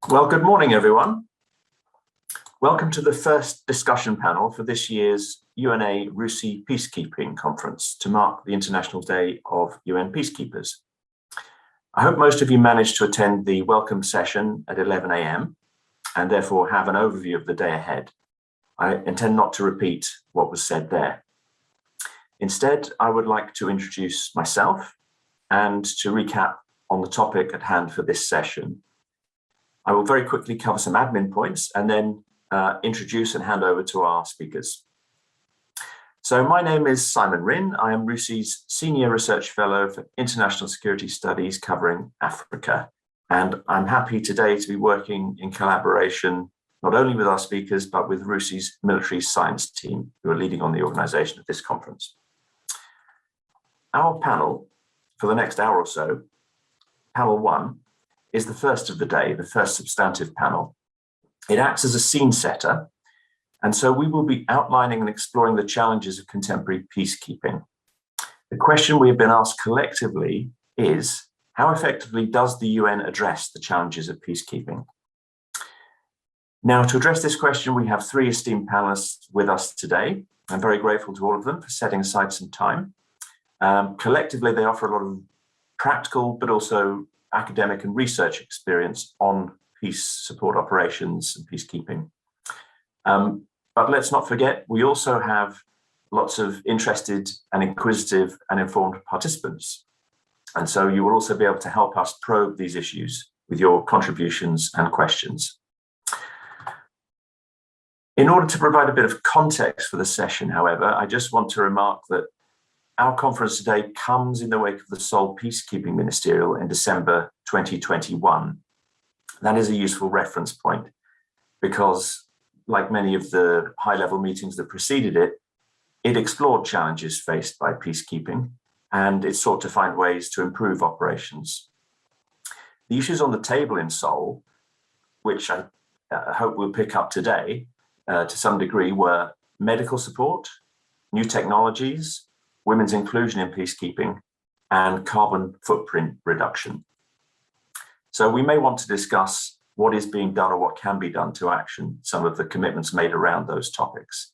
Well, good morning, everyone. Welcome to the first discussion panel for this year's UNA RUSI Peacekeeping Conference to mark the International Day of UN Peacekeepers. I hope most of you managed to attend the welcome session at 11 a.m. and therefore have an overview of the day ahead. I intend not to repeat what was said there. Instead, I would like to introduce myself and to recap on the topic at hand for this session. I will very quickly cover some admin points and then introduce and hand over to our speakers. So my name is Simon Rynn. I am RUSI's Senior Research Fellow for International Security Studies covering Africa. And I'm happy today to be working in collaboration, not only with our speakers, but with RUSI's military science team, who are leading on the organization of this conference. Our panel for the next hour or so, panel 1, is the first of the day, the first substantive panel. It acts as a scene setter, and so we will be outlining and exploring the challenges of contemporary peacekeeping. The question we have been asked collectively is, how effectively does the UN address the challenges of peacekeeping? Now, to address this question, we have 3 esteemed panelists with us today. I'm very grateful to all of them for setting aside some time. Collectively, they offer a lot of practical, but also academic and research experience on peace support operations and peacekeeping. But let's not forget, we also have lots of interested and inquisitive and informed participants. And so you will also be able to help us probe these issues with your contributions and questions. In order to provide a bit of context for the session, however, I just want to remark that our conference today comes in the wake of the Seoul Peacekeeping Ministerial in December 2021. That is a useful reference point because, like many of the high-level meetings that preceded it, it explored challenges faced by peacekeeping and it sought to find ways to improve operations. The issues on the table in Seoul, which I hope we'll pick up today to some degree, were medical support, new technologies, women's inclusion in peacekeeping, and carbon footprint reduction. So we may want to discuss what is being done or what can be done to action some of the commitments made around those topics.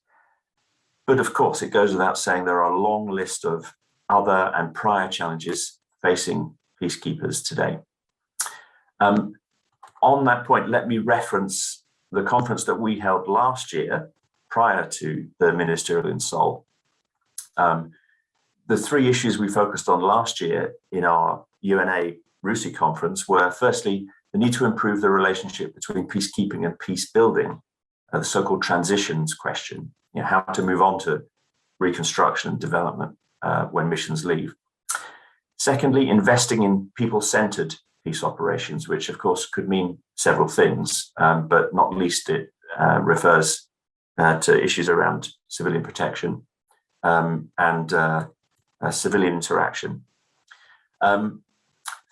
But of course, it goes without saying there are a long list of other and prior challenges facing peacekeepers today. On that point, let me reference the conference that we held last year prior to the ministerial in Seoul. The 3 issues we focused on last year in our UNA RUSI conference were, firstly, the need to improve the relationship between peacekeeping and peace building, the so-called transitions question, how to move on to reconstruction and development when missions leave. Secondly, investing in people-centered peace operations, which of course could mean several things, but not least it refers to issues around civilian protection and civilian interaction.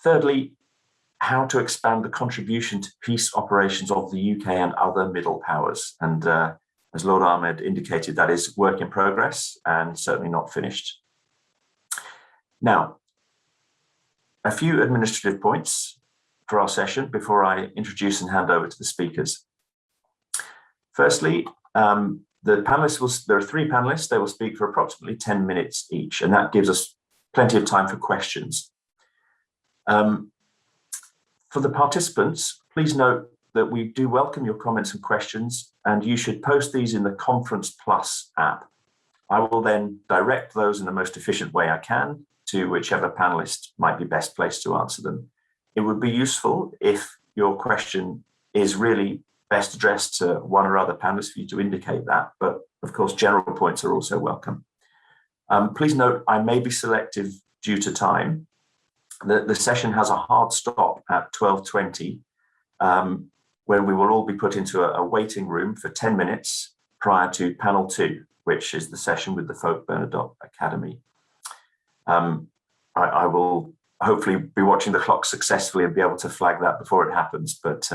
Thirdly, how to expand the contribution to peace operations of the UK and other middle powers. And as Lord Ahmed indicated, that is work in progress and certainly not finished. Now, a few administrative points for our session before I introduce and hand over to the speakers. Firstly, there are 3 panelists. They will speak for approximately 10 minutes each, and that gives us plenty of time for questions. For the participants, please note that we do welcome your comments and questions, and you should post these in the Conference Plus app. I will then direct those in the most efficient way I can to whichever panelist might be best placed to answer them. It would be useful if your question is really best addressed to one or other panelists for you to indicate that, but of course, general points are also welcome. Please note, I may be selective due to time. The session has a hard stop at 12:20, when we will all be put into a waiting room for 10 minutes prior to panel 2, which is the session with the Folk Bernadotte Academy. I will hopefully be watching the clock successfully and be able to flag that before it happens, but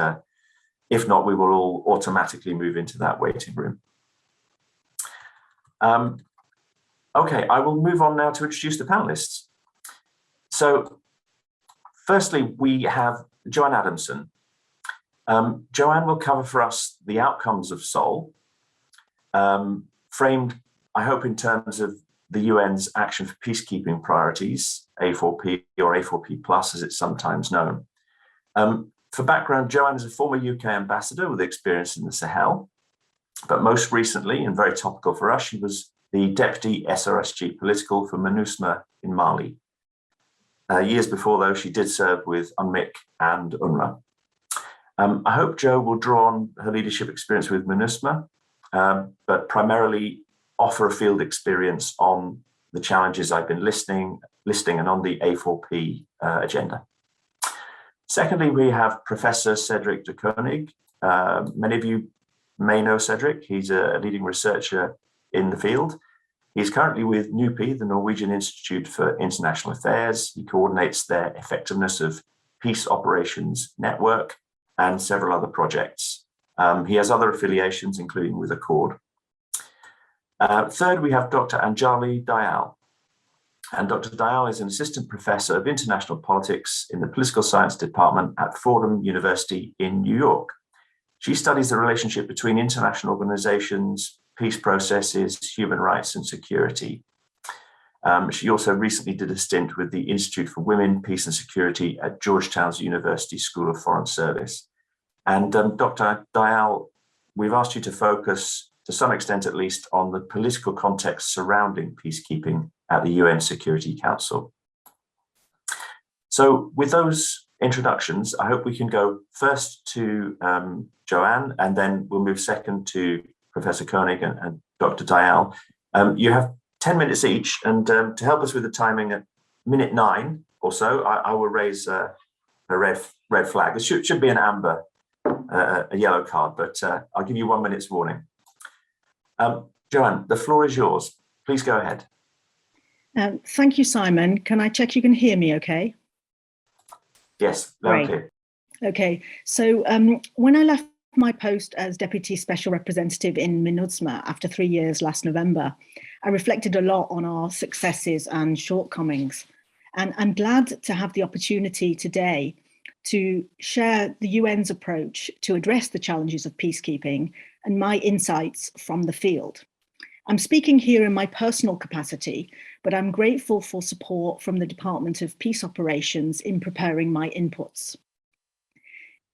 if not, we will all automatically move into that waiting room. Okay, I will move on now to introduce the panelists. So firstly, we have Joanne Adamson. Joanne will cover for us the outcomes of Seoul, framed, I hope, in terms of the UN's Action for Peacekeeping priorities, A4P or A4P Plus as it's sometimes known. For background, Joanne is a former UK ambassador with experience in the Sahel, but most recently, and very topical for us, she was the Deputy SRSG Political for MINUSMA in Mali. Years before, though, she did serve with UNMIK and UNRWA. I hope Jo will draw on her leadership experience with MINUSMA, but primarily offer a field experience on the challenges I've been listing and on the A4P agenda. Secondly, we have Professor Cedric de Coning. Many of you may know Cedric. He's a leading researcher in the field. He's currently with NUPI, the Norwegian Institute for International Affairs. He coordinates their effectiveness of peace operations network and several other projects. He has other affiliations, including with Accord. Third, we have Dr. Anjali Dayal. And Dr. Dayal is an assistant professor of international politics in the political science department at Fordham University in New York. She studies the relationship between international organizations, peace processes, human rights, and security. She also recently did a stint with the Institute for Women, Peace and Security at Georgetown's University School of Foreign Service. And Dr. Dayal, we've asked you to focus, to some extent at least, on the political context surrounding peacekeeping at the UN Security Council. So with those introductions, I hope we can go first to Joanne, and then we'll move second to Professor Koenig and Dr. Dayal. You have 10 minutes each, and to help us with the timing at minute 9 or so, I will raise a red flag. It should be an amber, a yellow card, but I'll give you 1 minute's warning. Joanne, the floor is yours. Please go ahead. Thank you, Simon. Can I check you can hear me okay? Yes, loud and clear. Okay, so when I left my post as Deputy Special Representative in MINUSMA after 3 years last November, I reflected a lot on our successes and shortcomings. And I'm glad to have the opportunity today to share the UN's approach to address the challenges of peacekeeping and my insights from the field. I'm speaking here in my personal capacity, but I'm grateful for support from the Department of Peace Operations in preparing my inputs.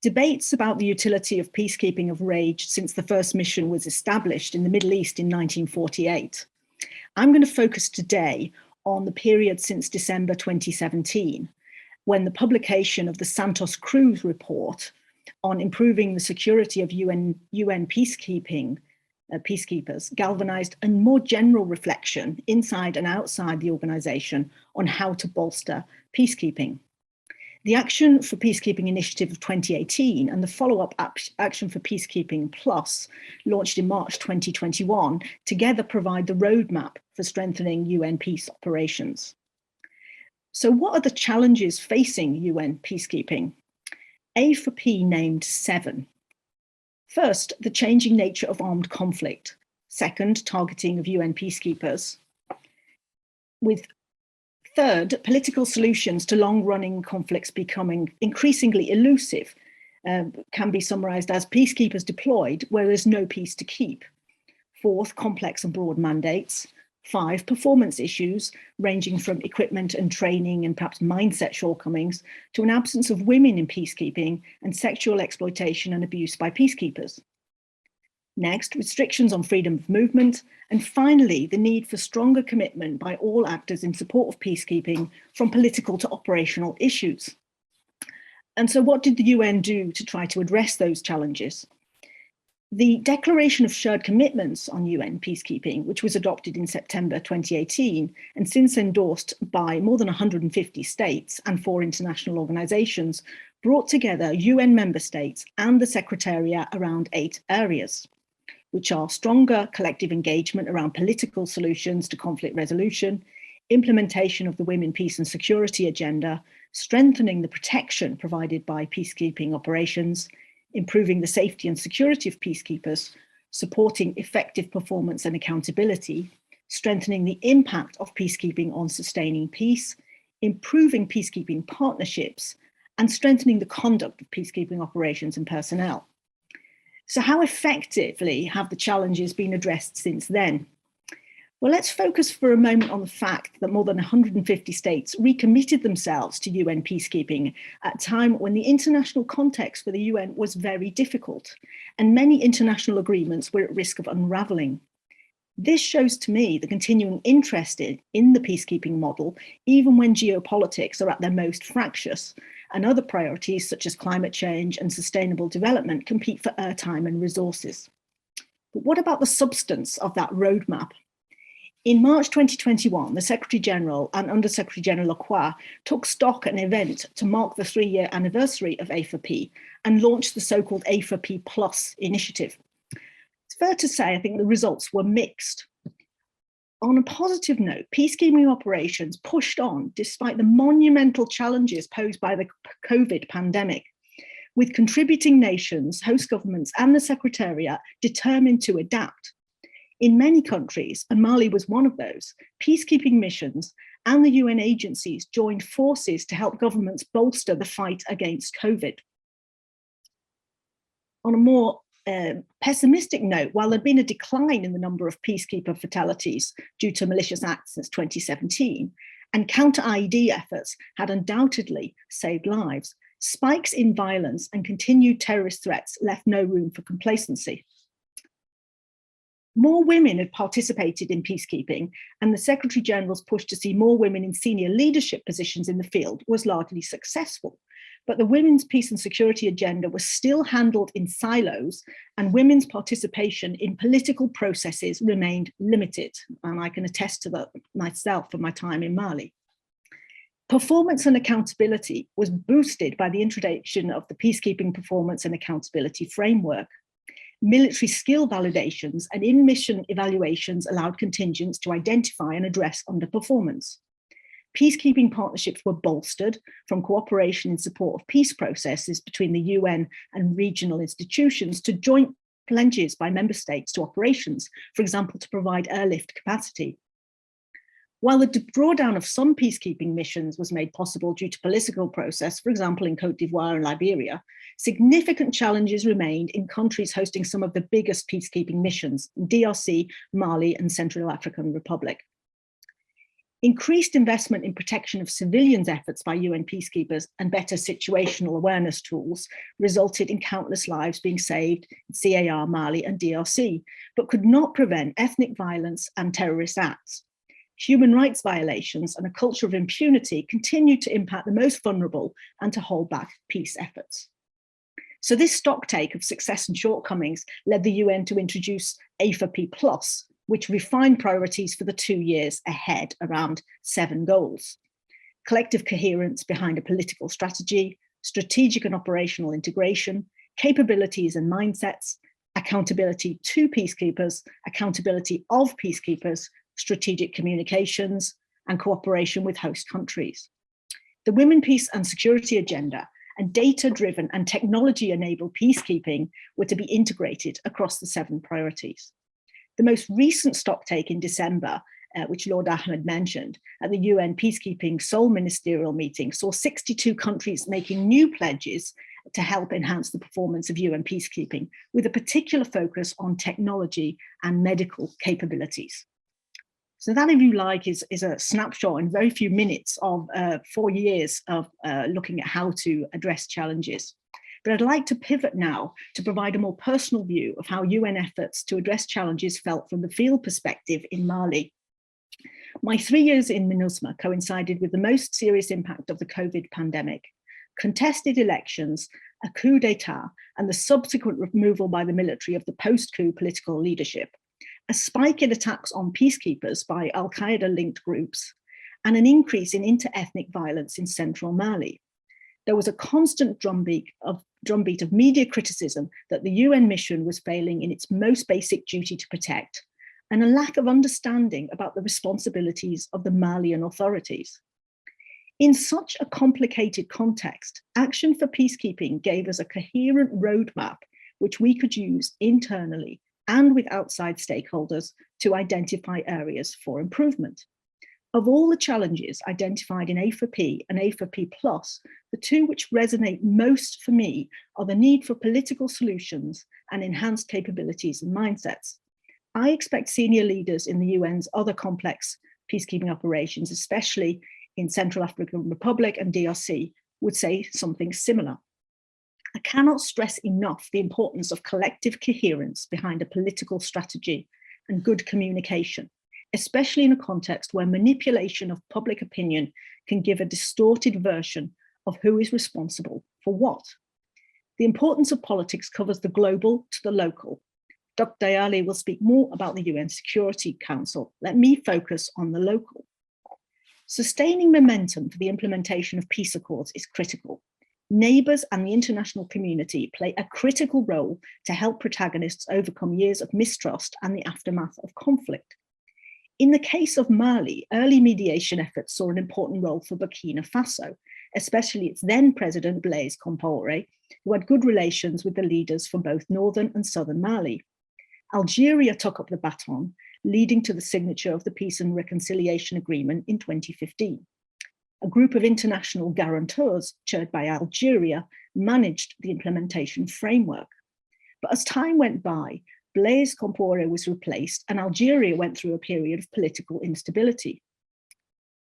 Debates about the utility of peacekeeping have raged since the first mission was established in the Middle East in 1948. I'm going to focus today on the period since December 2017, when the publication of the Santos Cruz report on improving the security of UN peacekeepers galvanized a more general reflection inside and outside the organization on how to bolster peacekeeping. The Action for Peacekeeping Initiative of 2018 and the follow-up Action for Peacekeeping Plus, launched in March 2021, together provide the roadmap for strengthening UN peace operations. So what are the challenges facing UN peacekeeping? A4P named 7. First, the changing nature of armed conflict. Second, targeting of UN peacekeepers. With third, political solutions to long-running conflicts becoming increasingly elusive, can be summarized as peacekeepers deployed where there's no peace to keep. Fourth, complex and broad mandates. 5, performance issues ranging from equipment and training and perhaps mindset shortcomings to an absence of women in peacekeeping and sexual exploitation and abuse by peacekeepers. Next, restrictions on freedom of movement. And finally, the need for stronger commitment by all actors in support of peacekeeping, from political to operational issues. And so what did the UN do to try to address those challenges? The Declaration of Shared Commitments on UN Peacekeeping, which was adopted in September 2018 and since endorsed by more than 150 states and 4 international organizations, brought together UN member states and the Secretariat around 8 areas, which are stronger collective engagement around political solutions to conflict resolution, implementation of the Women, Peace and Security agenda, strengthening the protection provided by peacekeeping operations, improving the safety and security of peacekeepers, supporting effective performance and accountability, strengthening the impact of peacekeeping on sustaining peace, improving peacekeeping partnerships, and strengthening the conduct of peacekeeping operations and personnel. So how effectively have the challenges been addressed since then? Well, let's focus for a moment on the fact that more than 150 states recommitted themselves to UN peacekeeping at a time when the international context for the UN was very difficult, and many international agreements were at risk of unraveling. This shows to me the continuing interest in the peacekeeping model, even when geopolitics are at their most fractious, and other priorities such as climate change and sustainable development compete for airtime and resources. But what about the substance of that roadmap? In March 2021, the Secretary General and Under Secretary General Lacroix took stock at an event to mark the 3-year anniversary of A4P and launched the so-called A4P Plus initiative. It's fair to say, I think the results were mixed. On a positive note, peacekeeping operations pushed on despite the monumental challenges posed by the COVID pandemic, with contributing nations, host governments, and the Secretariat determined to adapt. In many countries, and Mali was one of those, peacekeeping missions and the UN agencies joined forces to help governments bolster the fight against COVID. On a more pessimistic note, while there'd been a decline in the number of peacekeeper fatalities due to malicious acts since 2017, and counter-IED efforts had undoubtedly saved lives, spikes in violence and continued terrorist threats left no room for complacency. More women had participated in peacekeeping, and the Secretary General's push to see more women in senior leadership positions in the field was largely successful. But the women's peace and security agenda was still handled in silos, and women's participation in political processes remained limited. And I can attest to that myself from my time in Mali. Performance and accountability was boosted by the introduction of the Peacekeeping Performance and Accountability Framework. Military skill validations and in-mission evaluations allowed contingents to identify and address underperformance. Peacekeeping partnerships were bolstered from cooperation in support of peace processes between the UN and regional institutions to joint pledges by member states to operations, for example, to provide airlift capacity. While the drawdown of some peacekeeping missions was made possible due to political process, for example, in Côte d'Ivoire and Liberia, significant challenges remained in countries hosting some of the biggest peacekeeping missions, DRC, Mali, and Central African Republic. Increased investment in protection of civilians' efforts by UN peacekeepers and better situational awareness tools resulted in countless lives being saved in CAR, Mali, and DRC, but could not prevent ethnic violence and terrorist acts. Human rights violations and a culture of impunity continue to impact the most vulnerable and to hold back peace efforts. So this stocktake of success and shortcomings led the UN to introduce A4P Plus, which refined priorities for the 2 years ahead around 7 goals. Collective coherence behind a political strategy, strategic and operational integration, capabilities and mindsets, accountability to peacekeepers, accountability of peacekeepers, strategic communications, and cooperation with host countries. The Women, Peace and Security agenda and data-driven and technology-enabled peacekeeping were to be integrated across the 7 priorities. The most recent stocktake in December, which Lord Ahmed mentioned, at the UN Peacekeeping Seoul Ministerial meeting saw 62 countries making new pledges to help enhance the performance of UN peacekeeping, with a particular focus on technology and medical capabilities. So that, if you like, is a snapshot in very few minutes of 4 years of looking at how to address challenges. But I'd like to pivot now to provide a more personal view of how UN efforts to address challenges felt from the field perspective in Mali. My 3 years in MINUSMA coincided with the most serious impact of the COVID pandemic, contested elections, a coup d'etat, and the subsequent removal by the military of the post-coup political leadership, a spike in attacks on peacekeepers by Al-Qaeda-linked groups, and an increase in inter-ethnic violence in central Mali. There was a constant drumbeat of media criticism that the UN mission was failing in its most basic duty to protect, and a lack of understanding about the responsibilities of the Malian authorities. In such a complicated context, Action for Peacekeeping gave us a coherent roadmap which we could use internally and with outside stakeholders to identify areas for improvement. Of all the challenges identified in A4P and A4P+, the two which resonate most for me are the need for political solutions and enhanced capabilities and mindsets. I expect senior leaders in the UN's other complex peacekeeping operations, especially in Central African Republic and DRC, would say something similar. I cannot stress enough the importance of collective coherence behind a political strategy and good communication, especially in a context where manipulation of public opinion can give a distorted version of who is responsible for what. The importance of politics covers the global to the local. Dr. Dayal will speak more about the UN Security Council. Let me focus on the local. Sustaining momentum for the implementation of peace accords is critical. Neighbours and the international community play a critical role to help protagonists overcome years of mistrust and the aftermath of conflict. In the case of Mali, early mediation efforts saw an important role for Burkina Faso, especially its then president Blaise Compaoré, who had good relations with the leaders from both northern and southern Mali. Algeria took up the baton, leading to the signature of the Peace and Reconciliation Agreement in 2015. A group of international guarantors, chaired by Algeria, managed the implementation framework. But as time went by, Blaise Compaoré was replaced and Algeria went through a period of political instability.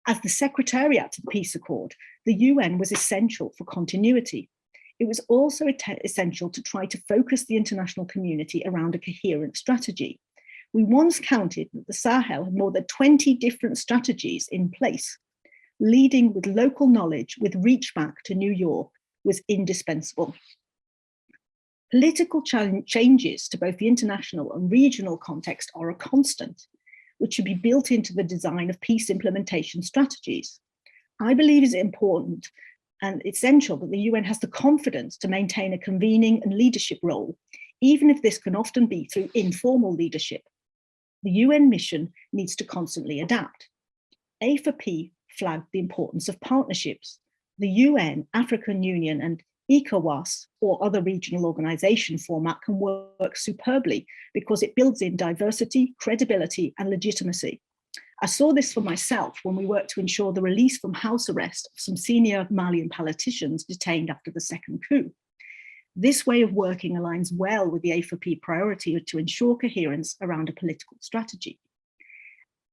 As the Secretariat to the Peace Accord, the UN was essential for continuity. It was also essential to try to focus the international community around a coherent strategy. We once counted that the Sahel had more than 20 different strategies in place. Leading with local knowledge with reach back to New York was indispensable. Political changes to both the international and regional context are a constant, which should be built into the design of peace implementation strategies. I believe it's important and essential that the UN has the confidence to maintain a convening and leadership role, even if this can often be through informal leadership. The UN mission needs to constantly adapt. A4P flagged the importance of partnerships. The UN, African Union, and ECOWAS or other regional organization format can work superbly because it builds in diversity, credibility, and legitimacy. I saw this for myself when we worked to ensure the release from house arrest of some senior Malian politicians detained after the second coup. This way of working aligns well with the A4P priority to ensure coherence around a political strategy.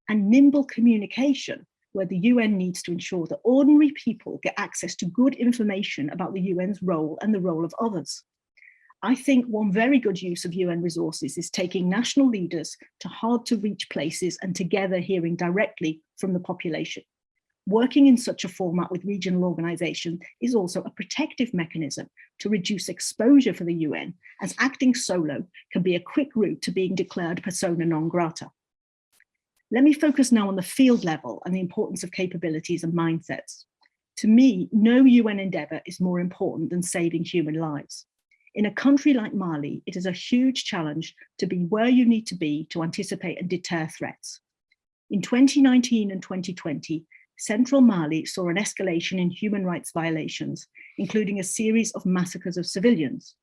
And nimble communication, where the UN needs to ensure that ordinary people get access to good information about the UN's role and the role of others. I think one very good use of UN resources is taking national leaders to hard to reach places and together hearing directly from the population. Working in such a format with regional organizations is also a protective mechanism to reduce exposure for the UN, as acting solo can be a quick route to being declared persona non grata. Let me focus now on the field level and the importance of capabilities and mindsets. To me, no UN endeavor is more important than saving human lives. In a country like Mali, it is a huge challenge to be where you need to be to anticipate and deter threats. In 2019 and 2020, central Mali saw an escalation in human rights violations, including a series of massacres of civilians.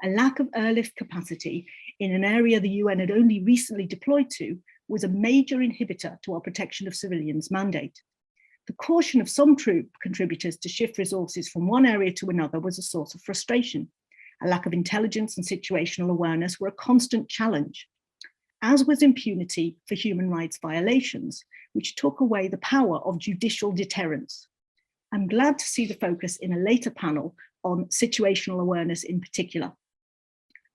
A lack of airlift capacity in an area the UN had only recently deployed to was a major inhibitor to our protection of civilians mandate. The caution of some troop contributors to shift resources from one area to another was a source of frustration. A lack of intelligence and situational awareness were a constant challenge, as was impunity for human rights violations, which took away the power of judicial deterrence. I'm glad to see the focus in a later panel on situational awareness in particular.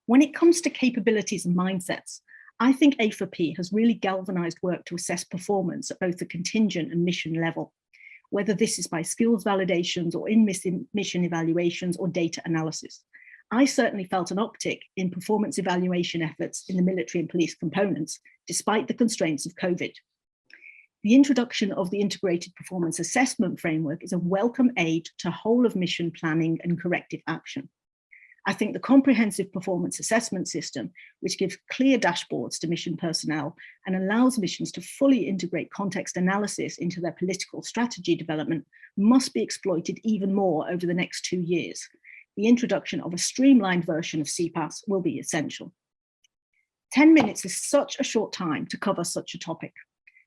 When it comes to capabilities and mindsets, I think A4P has really galvanized work to assess performance at both the contingent and mission level, whether this is by skills validations or in mission evaluations or data analysis. I certainly felt an uptick in performance evaluation efforts in the military and police components, despite the constraints of COVID. The introduction of the Integrated Performance Assessment Framework is a welcome aid to whole of mission planning and corrective action. I think the comprehensive performance assessment system, which gives clear dashboards to mission personnel and allows missions to fully integrate context analysis into their political strategy development, must be exploited even more over the next 2 years. The introduction of a streamlined version of CPAS will be essential. 10 minutes is such a short time to cover such a topic.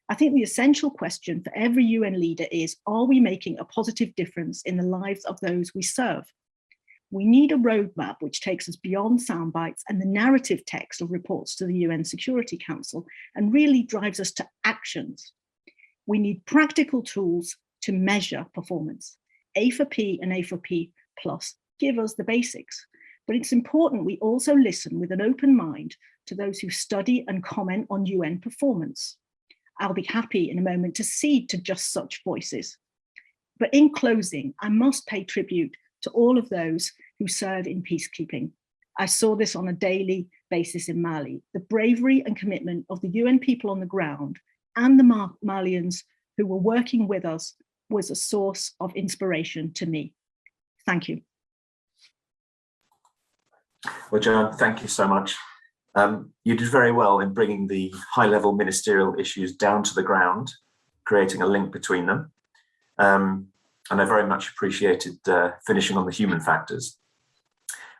I think the essential question for every UN leader is, are we making a positive difference in the lives of those we serve? We need a roadmap which takes us beyond sound bites and the narrative text of reports to the UN Security Council and really drives us to actions. We need practical tools to measure performance. A for P and A for P plus give us the basics, but it's important we also listen with an open mind to those who study and comment on UN performance. I'll be happy in a moment to cede to just such voices. But in closing, I must pay tribute to all of those who serve in peacekeeping. I saw this on a daily basis in Mali. The bravery and commitment of the UN people on the ground and the Malians who were working with us was a source of inspiration to me. Thank you. Well, Joanne, thank you so much. You did very well in bringing the high-level ministerial issues down to the ground, creating a link between them. And I very much appreciated finishing on the human factors.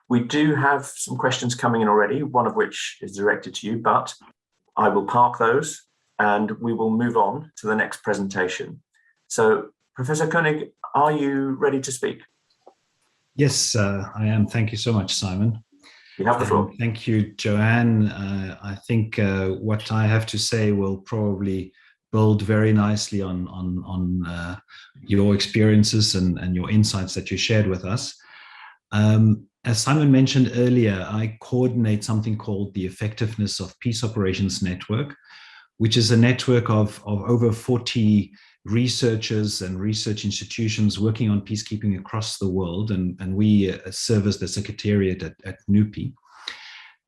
We do have some questions coming in already, one of which is directed to you, but I will park those and we will move on to the next presentation. So, Professor Koenig, are you ready to speak? Yes, I am. Thank you so much, Simon. You have the floor. Thank you, Joanne. I think what I have to say will probably build very nicely on your experiences and your insights that you shared with us. As Simon mentioned earlier, I coordinate something called the Effectiveness of Peace Operations Network, which is a network of over 40 researchers and research institutions working on peacekeeping across the world, and we serve as the Secretariat at NUPI.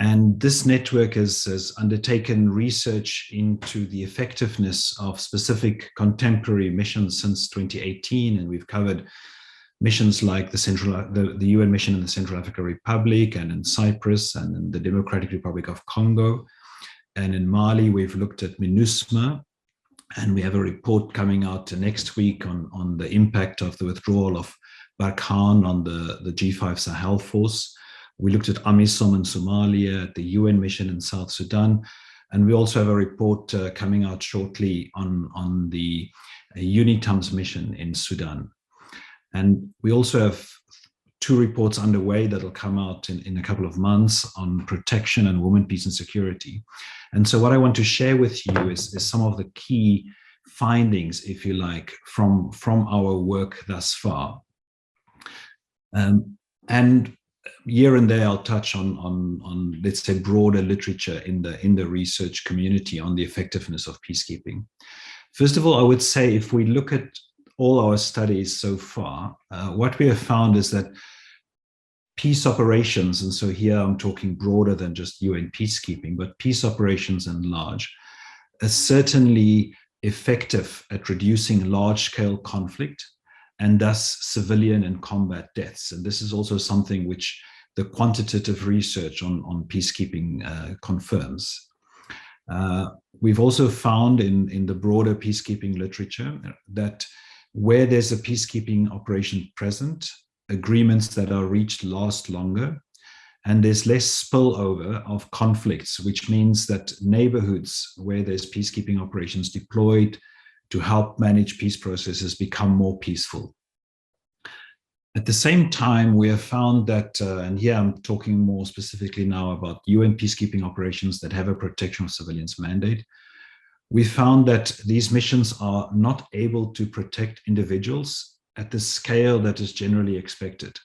And this network has undertaken research into the effectiveness of specific contemporary missions since 2018, and we've covered missions like the UN mission in the Central African Republic and in Cyprus and in the Democratic Republic of Congo. And in Mali, we've looked at MINUSMA, and we have a report coming out next week on the impact of the withdrawal of Barkhane on the G5 Sahel force. We looked at AMISOM in Somalia, the UN mission in South Sudan, and we also have a report coming out shortly on the UNITAM's mission in Sudan. And we also have 2 reports underway that will come out in a couple of months on protection and women, peace and security. And so what I want to share with you is some of the key findings, if you like, from our work thus far. And here and there, I'll touch on let's say, broader literature in the research community on the effectiveness of peacekeeping. First of all, I would say if we look at all our studies so far, what we have found is that peace operations, and so here I'm talking broader than just UN peacekeeping, but peace operations in large, are certainly effective at reducing large-scale conflict and thus civilian and combat deaths. And this is also something which the quantitative research on peacekeeping confirms. We've also found in the broader peacekeeping literature that where there's a peacekeeping operation present, agreements that are reached last longer, and there's less spillover of conflicts, which means that neighborhoods where there's peacekeeping operations deployed to help manage peace processes become more peaceful. At the same time, we have found that, and here I'm talking more specifically now about UN peacekeeping operations that have a protection of civilians mandate, we found that these missions are not able to protect individuals at the scale that is generally expected.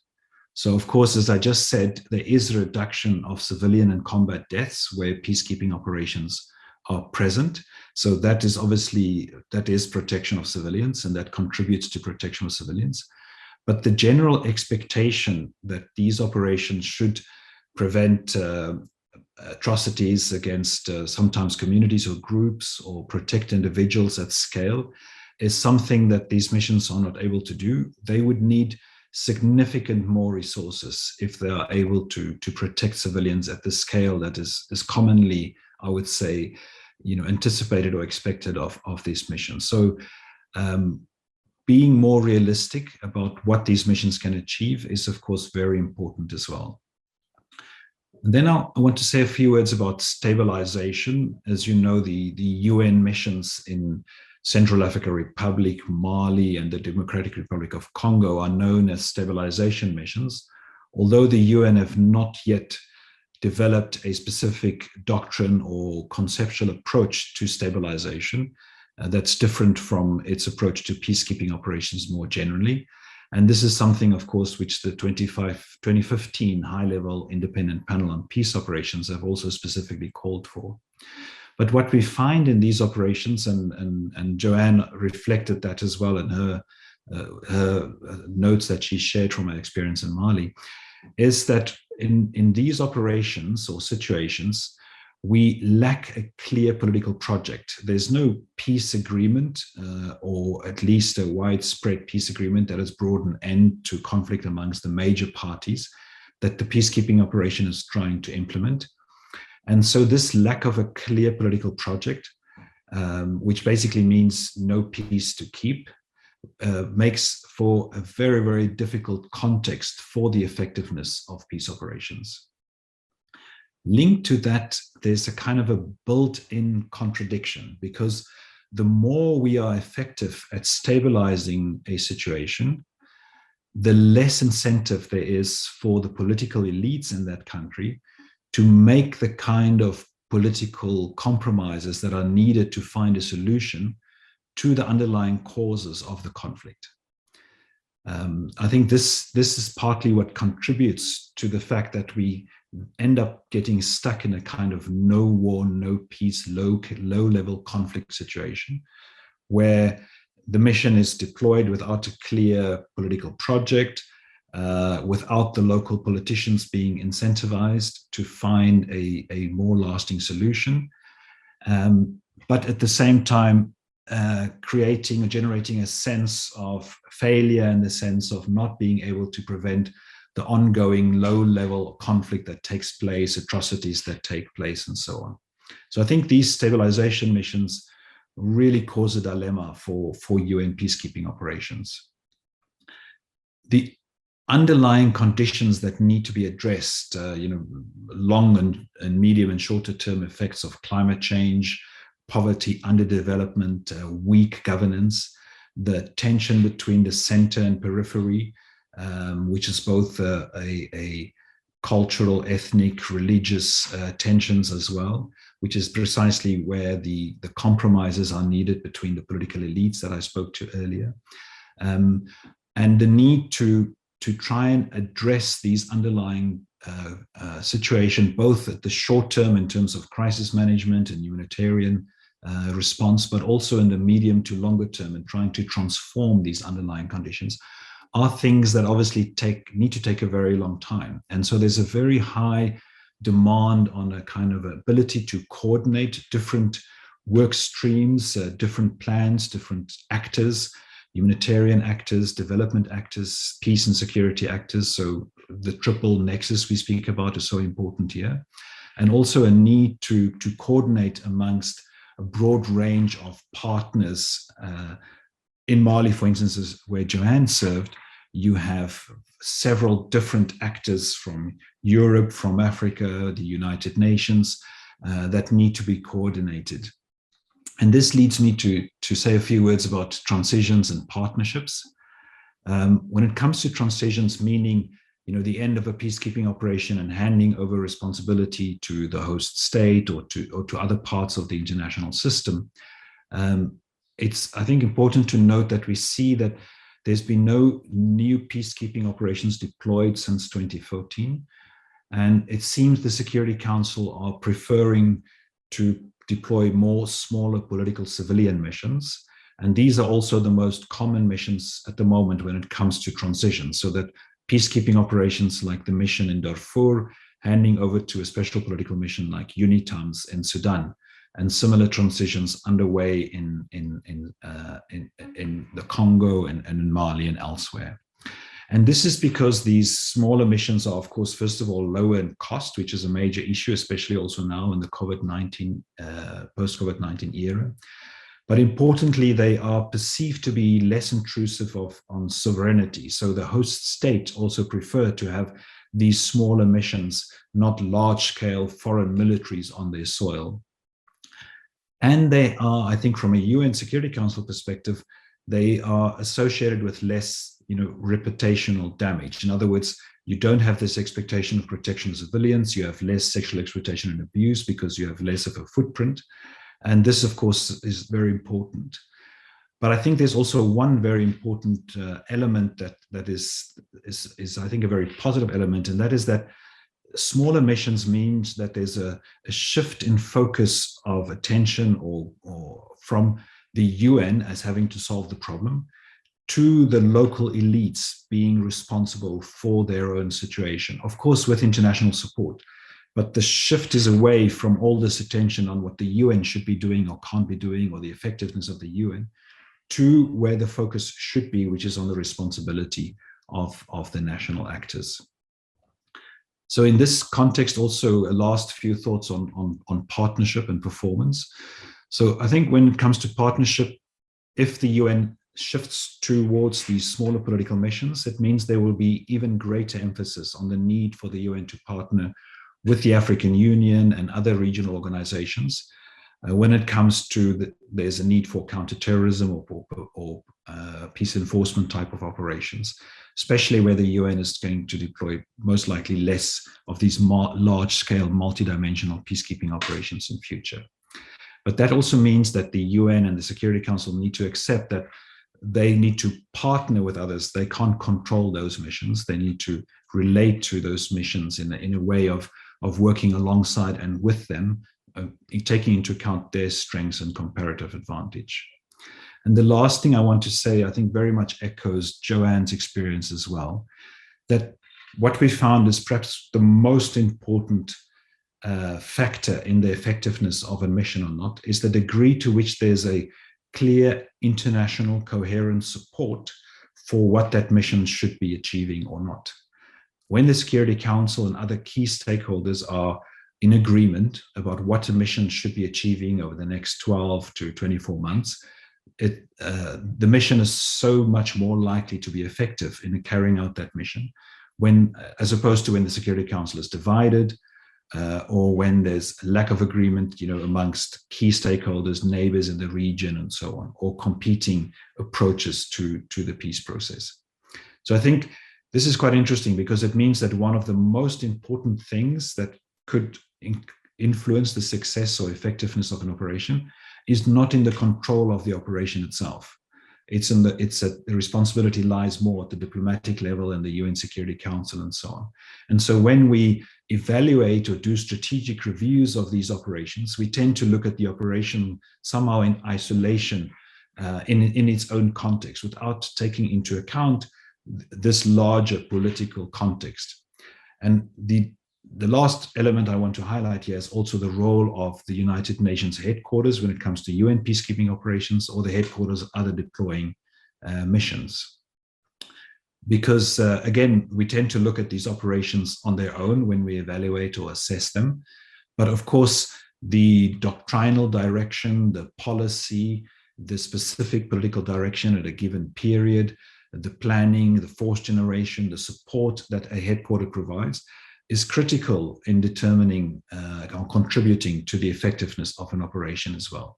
So of course, as I just said, there is a reduction of civilian and combat deaths where peacekeeping operations are present. So that is obviously, that is protection of civilians, and that contributes to protection of civilians. But the general expectation that these operations should prevent atrocities against sometimes communities or groups or protect individuals at scale is something that these missions are not able to do. They would need significant more resources if they are able to protect civilians at the scale that is commonly, I would say, anticipated or expected of these missions. So being more realistic about what these missions can achieve is, of course, very important as well. And then I want to say a few words about stabilization. As you know, the UN missions in Central African Republic, Mali, and the Democratic Republic of Congo are known as stabilization missions, although the UN have not yet developed a specific doctrine or conceptual approach to stabilization that's different from its approach to peacekeeping operations more generally. And this is something, of course, which the 2015 high-level independent panel on peace operations have also specifically called for. But what we find in these operations, and Joanne reflected that as well in her notes that she shared from her experience in Mali, is that in these operations or situations, we lack a clear political project. There's no peace agreement, or at least a widespread peace agreement that has brought an end to conflict amongst the major parties that the peacekeeping operation is trying to implement. And so this lack of a clear political project, which basically means no peace to keep, makes for a very, very difficult context for the effectiveness of peace operations. Linked to that, there's a kind of a built-in contradiction, because the more we are effective at stabilizing a situation, the less incentive there is for the political elites in that country to make the kind of political compromises that are needed to find a solution to the underlying causes of the conflict. I think this is partly what contributes to the fact that we end up getting stuck in a kind of no war, no peace, low-level conflict situation, where the mission is deployed without a clear political project, without the local politicians being incentivized to find a more lasting solution, but at the same time creating or generating a sense of failure in the sense of not being able to prevent the ongoing low-level conflict that takes place, atrocities that take place, and so on. So I think these stabilization missions really cause a dilemma for UN peacekeeping operations. The underlying conditions that need to be addressed, long and medium and shorter term effects of climate change, poverty, underdevelopment, weak governance, the tension between the center and periphery, which is both a cultural, ethnic, religious tensions as well, which is precisely where the compromises are needed between the political elites that I spoke to earlier. And the need to try and address these underlying situation, both at the short term in terms of crisis management and humanitarian response, but also in the medium to longer term and trying to transform these underlying conditions, are things that obviously need to take a very long time. And so there's a very high demand on a kind of ability to coordinate different work streams, different plans, different actors, humanitarian actors, development actors, peace and security actors. So the triple nexus we speak about is so important here. And also a need to coordinate amongst a broad range of partners. In Mali, for instance, where Joanne served, you have several different actors from Europe, from Africa, the United Nations, that need to be coordinated. And this leads me to say a few words about transitions and partnerships. When it comes to transitions, meaning the end of a peacekeeping operation and handing over responsibility to the host state or to other parts of the international system, it's, I think, important to note that we see that there's been no new peacekeeping operations deployed since 2014. And it seems the Security Council are preferring to deploy more smaller political civilian missions. And these are also the most common missions at the moment when it comes to transition, so that peacekeeping operations like the mission in Darfur, handing over to a special political mission like UNITAMS in Sudan, and similar transitions underway in the Congo and in Mali and elsewhere. And this is because these smaller missions are, of course, first of all, lower in cost, which is a major issue, especially also now in the post-COVID-19 era. But importantly, they are perceived to be less intrusive on sovereignty. So the host state also prefer to have these smaller missions, not large-scale foreign militaries on their soil. And they are, I think, from a UN Security Council perspective, they are associated with less, reputational damage. In other words, you don't have this expectation of protection of civilians. You have less sexual exploitation and abuse because you have less of a footprint. And this, of course, is very important. But I think there's also one very important element that is, I think, a very positive element, and that is that smaller missions means that there's a shift in focus of attention or from the UN as having to solve the problem to the local elites being responsible for their own situation, of course, with international support. But the shift is away from all this attention on what the UN should be doing or can't be doing, or the effectiveness of the UN, to where the focus should be, which is on the responsibility of the national actors. So in this context, also a last few thoughts on partnership and performance. So I think when it comes to partnership, if the UN shifts towards these smaller political missions, it means there will be even greater emphasis on the need for the UN to partner with the African Union and other regional organizations when it comes to there's a need for counterterrorism or peace enforcement type of operations, especially where the UN is going to deploy most likely less of these large-scale, multidimensional peacekeeping operations in future. But that also means that the UN and the Security Council need to accept that they need to partner with others. They can't control those missions. They need to relate to those missions in a way of working alongside and with them, taking into account their strengths and comparative advantage. And the last thing I want to say, I think very much echoes Joanne's experience as well, that what we found is perhaps the most important factor in the effectiveness of a mission or not is the degree to which there's a clear international coherent support for what that mission should be achieving or not. When the Security Council and other key stakeholders are in agreement about what a mission should be achieving over the next 12 to 24 months, the mission is so much more likely to be effective in carrying out that mission, as opposed to when the Security Council is divided, or when there's a lack of agreement, amongst key stakeholders, neighbors in the region, and so on, or competing approaches to the peace process. So I think this is quite interesting because it means that one of the most important things that could influence the success or effectiveness of an operation is not in the control of the operation itself. The responsibility lies more at the diplomatic level and the UN Security Council and so on. And so when we evaluate or do strategic reviews of these operations, we tend to look at the operation somehow in isolation, in its own context, without taking into account this larger political context. And the last element I want to highlight here is also the role of the United Nations headquarters when it comes to UN peacekeeping operations, or the headquarters of other deploying missions. Because again, we tend to look at these operations on their own when we evaluate or assess them. But of course, the doctrinal direction, the policy, the specific political direction at a given period, the planning, the force generation, the support that a headquarter provides is critical in determining or contributing to the effectiveness of an operation as well.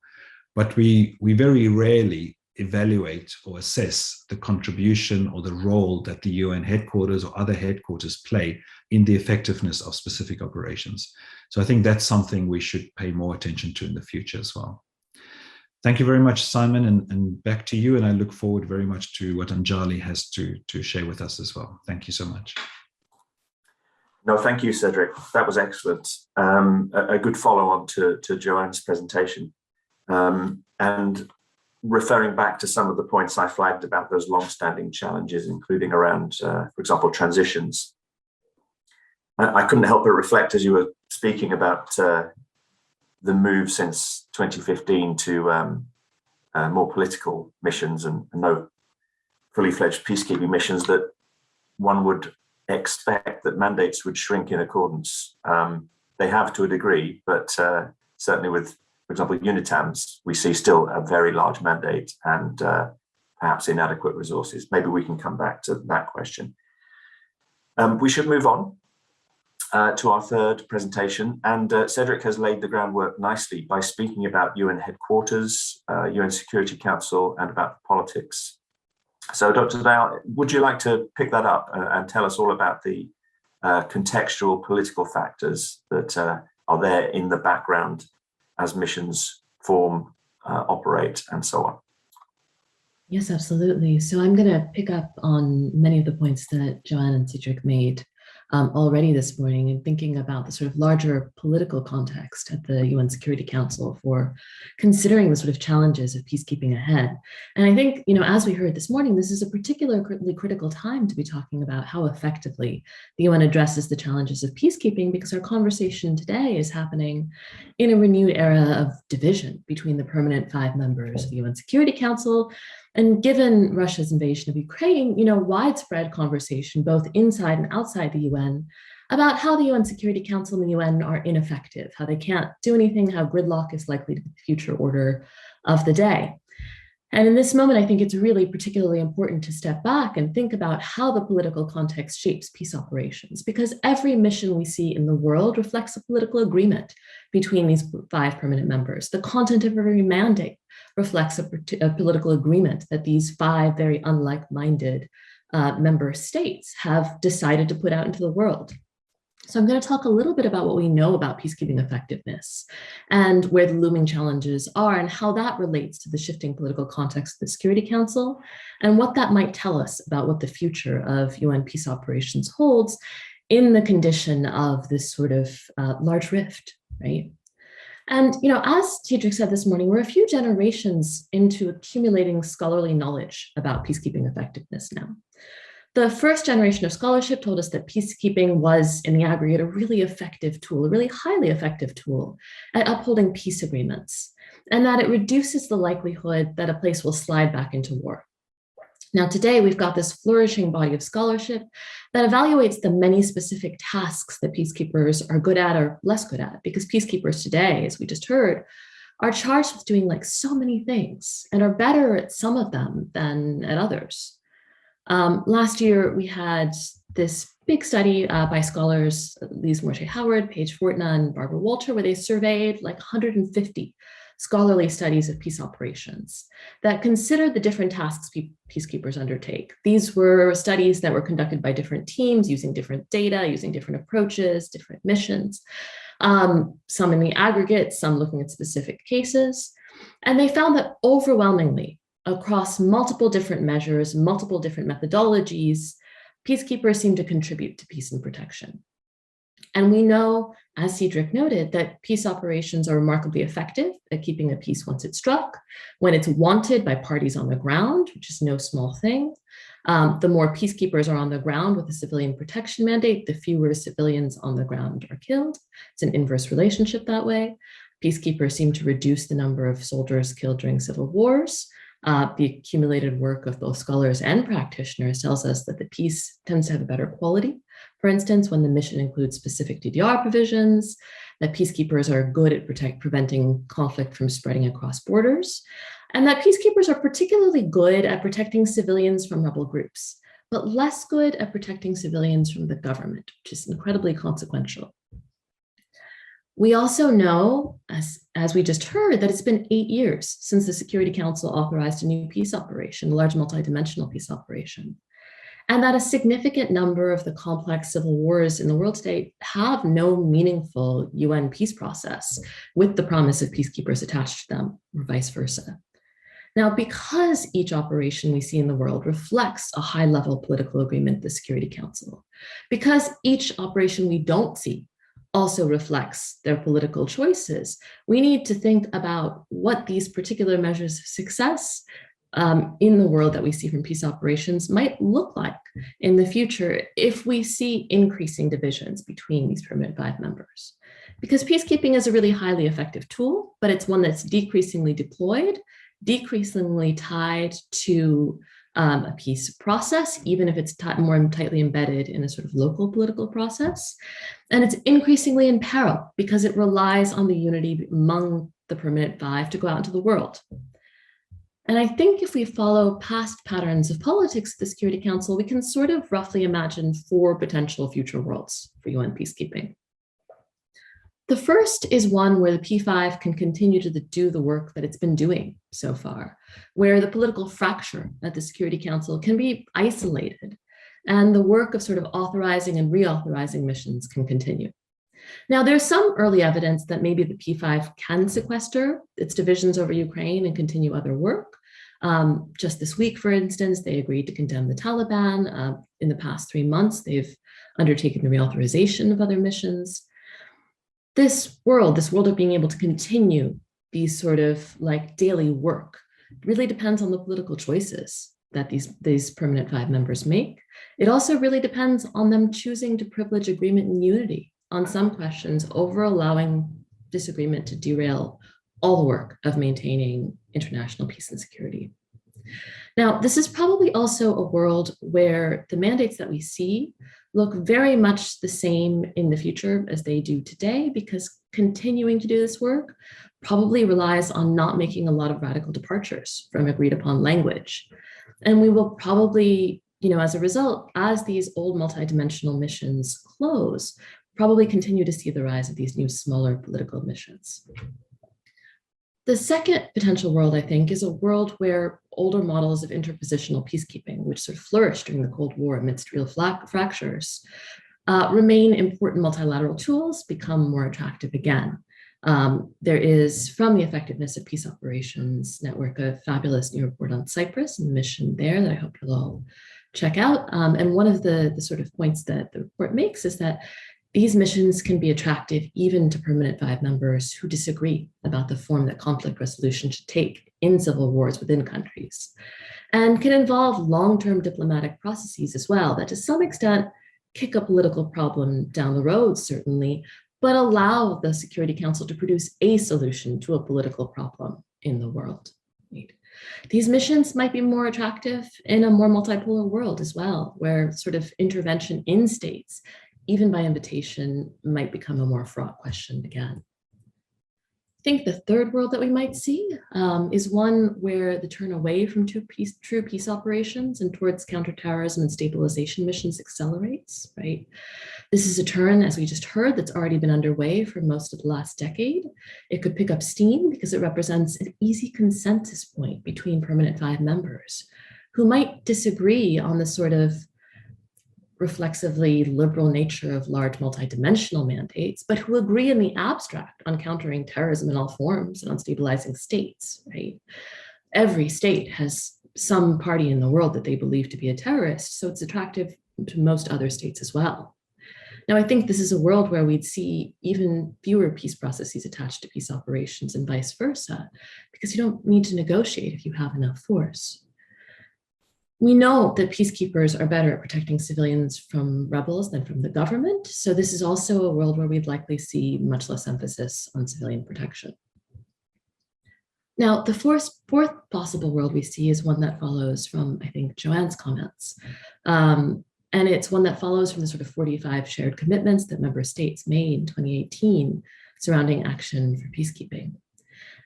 But we very rarely evaluate or assess the contribution or the role that the UN headquarters or other headquarters play in the effectiveness of specific operations. So I think that's something we should pay more attention to in the future as well. Thank you very much, Simon, and back to you. And I look forward very much to what Anjali has to share with us as well. Thank you so much. No, thank you, Cedric. That was excellent. A good follow-on to Joanne's presentation. And referring back to some of the points I flagged about those long-standing challenges, including around, for example, transitions. I couldn't help but reflect as you were speaking about the move since 2015 to more political missions and no fully fledged peacekeeping missions, that one would expect that mandates would shrink in accordance. They have to a degree, but certainly with, for example, UNITAMS, we see still a very large mandate and perhaps inadequate resources. Maybe we can come back to that question. We should move on. to our third presentation, and Cedric has laid the groundwork nicely by speaking about UN headquarters, UN Security Council, and about the politics. So Dr. Dayal, would you like to pick that up and tell us all about the contextual political factors that are there in the background as missions form, operate, and so on? Yes, absolutely. So I'm going to pick up on many of the points that Joanne and Cedric made already this morning, and thinking about the sort of larger political context at the UN Security Council for considering the sort of challenges of peacekeeping ahead. And I think, as we heard this morning, this is a particularly critical time to be talking about how effectively the UN addresses the challenges of peacekeeping, because our conversation today is happening in a renewed era of division between the permanent 5 members of the UN Security Council. And given Russia's invasion of Ukraine, widespread conversation, both inside and outside the UN, about how the UN Security Council and the UN are ineffective, how they can't do anything, how gridlock is likely to be the future order of the day. And in this moment, I think it's really particularly important to step back and think about how the political context shapes peace operations, because every mission we see in the world reflects a political agreement between these 5 permanent members. The content of every mandate reflects a political agreement that these 5 very unlike-minded member states have decided to put out into the world. So I'm going to talk a little bit about what we know about peacekeeping effectiveness and where the looming challenges are, and how that relates to the shifting political context of the Security Council, and what that might tell us about what the future of UN peace operations holds in the condition of this sort of large rift, right? And, as Cedric said this morning, we're a few generations into accumulating scholarly knowledge about peacekeeping effectiveness now. The first generation of scholarship told us that peacekeeping was, in the aggregate, a really effective tool, a really highly effective tool at upholding peace agreements, and that it reduces the likelihood that a place will slide back into war. Now, today, we've got this flourishing body of scholarship that evaluates the many specific tasks that peacekeepers are good at or less good at, because peacekeepers today, as we just heard, are charged with doing so many things and are better at some of them than at others. Last year, we had this big study by scholars, Lise Morche-Howard, Paige Fortna, and Barbara Walter, where they surveyed 150 scholarly studies of peace operations that considered the different tasks peacekeepers undertake. These were studies that were conducted by different teams using different data, using different approaches, different missions, some in the aggregate, some looking at specific cases. And they found that overwhelmingly, across multiple different measures, multiple different methodologies, peacekeepers seem to contribute to peace and protection. And we know, as Cedric noted, that peace operations are remarkably effective at keeping a peace once it's struck, when it's wanted by parties on the ground, which is no small thing. The more peacekeepers are on the ground with a civilian protection mandate, the fewer civilians on the ground are killed. It's an inverse relationship that way. Peacekeepers seem to reduce the number of soldiers killed during civil wars. The accumulated work of both scholars and practitioners tells us that the peace tends to have a better quality. For instance, when the mission includes specific DDR provisions, that peacekeepers are good at preventing conflict from spreading across borders, and that peacekeepers are particularly good at protecting civilians from rebel groups, but less good at protecting civilians from the government, which is incredibly consequential. We also know, as we just heard, that it's been 8 years since the Security Council authorized a new peace operation, a large multidimensional peace operation, and that a significant number of the complex civil wars in the world today have no meaningful UN peace process with the promise of peacekeepers attached to them, or vice versa. Now, because each operation we see in the world reflects a high-level political agreement at the Security Council, because each operation we don't see also reflects their political choices, we need to think about what these particular measures of success in the world that we see from peace operations might look like in the future if we see increasing divisions between these permanent 5 members. Because peacekeeping is a really highly effective tool, but it's one that's decreasingly deployed, decreasingly tied to a peace process, even if it's more tightly embedded in a sort of local political process. And it's increasingly in peril because it relies on the unity among the permanent 5 to go out into the world. And I think if we follow past patterns of politics at the Security Council, we can sort of roughly imagine 4 potential future worlds for UN peacekeeping. The first is one where the P5 can continue to do the work that it's been doing so far, where the political fracture at the Security Council can be isolated and the work of sort of authorizing and reauthorizing missions can continue. Now, there's some early evidence that maybe the P5 can sequester its divisions over Ukraine and continue other work. Just this week, for instance, they agreed to condemn the Taliban. In the past 3 months, they've undertaken the reauthorization of other missions. This world of being able to continue these sort of like daily work really depends on the political choices that these permanent 5 members make. It also really depends on them choosing to privilege agreement and unity on some questions over allowing disagreement to derail all the work of maintaining international peace and security. Now, this is probably also a world where the mandates that we see look very much the same in the future as they do today, because continuing to do this work probably relies on not making a lot of radical departures from agreed upon language. And we will probably, as a result, as these old multidimensional missions close, probably continue to see the rise of these new smaller political missions. The second potential world, I think, is a world where older models of interpositional peacekeeping, which sort of flourished during the Cold War amidst real fractures, remain important multilateral tools, become more attractive again. There is, from the Effectiveness of Peace Operations Network, a fabulous new report on Cyprus and the mission there that I hope you'll all check out. And one of the sort of points that the report makes is that these missions can be attractive even to permanent 5 members who disagree about the form that conflict resolution should take in civil wars within countries, and can involve long-term diplomatic processes as well that to some extent kick a political problem down the road, certainly, but allow the Security Council to produce a solution to a political problem in the world. These missions might be more attractive in a more multipolar world as well, where sort of intervention in states, even by invitation, might become a more fraught question again. I think the third world that we might see is one where the turn away from true peace operations and towards counterterrorism and stabilization missions accelerates, right? This is a turn, as we just heard, that's already been underway for most of the last decade. It could pick up steam because it represents an easy consensus point between permanent 5 members who might disagree on the sort of reflexively liberal nature of large multidimensional mandates, but who agree in the abstract on countering terrorism in all forms and on stabilizing states, right? Every state has some party in the world that they believe to be a terrorist, so it's attractive to most other states as well. Now, I think this is a world where we'd see even fewer peace processes attached to peace operations and vice versa, because you don't need to negotiate if you have enough force. We know that peacekeepers are better at protecting civilians from rebels than from the government. So this is also a world where we'd likely see much less emphasis on civilian protection. Now, the fourth possible world we see is one that follows from, I think, Joanne's comments. And it's one that follows from the sort of 45 shared commitments that member states made in 2018 surrounding action for peacekeeping.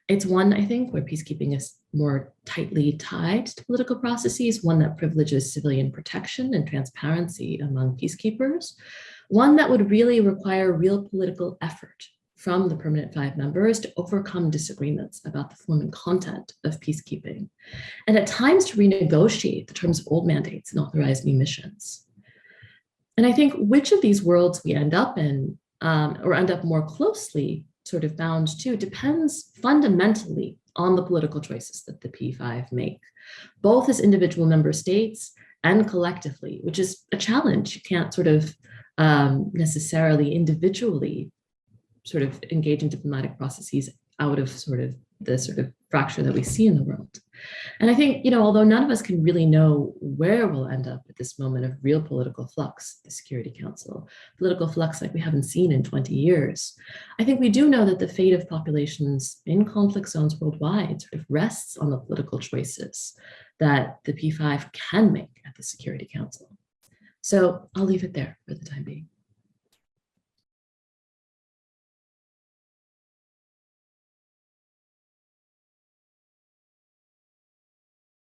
It's one, I think, where peacekeeping is more tightly tied to political processes, one that privileges civilian protection and transparency among peacekeepers, one that would really require real political effort from the permanent 5 members to overcome disagreements about the form and content of peacekeeping, and at times to renegotiate the terms of old mandates and authorize new missions. And I think which of these worlds we end up in, or end up more closely sort of bound to, depends fundamentally on the political choices that the P5 make, both as individual member states and collectively, which is a challenge. You can't sort of necessarily individually sort of engage in diplomatic processes out of the sort of fracture that we see in the world. And I think, although none of us can really know where we'll end up at this moment of real political flux, the Security Council, political flux like we haven't seen in 20 years, I think we do know that the fate of populations in conflict zones worldwide sort of rests on the political choices that the P5 can make at the Security Council. So I'll leave it there for the time being.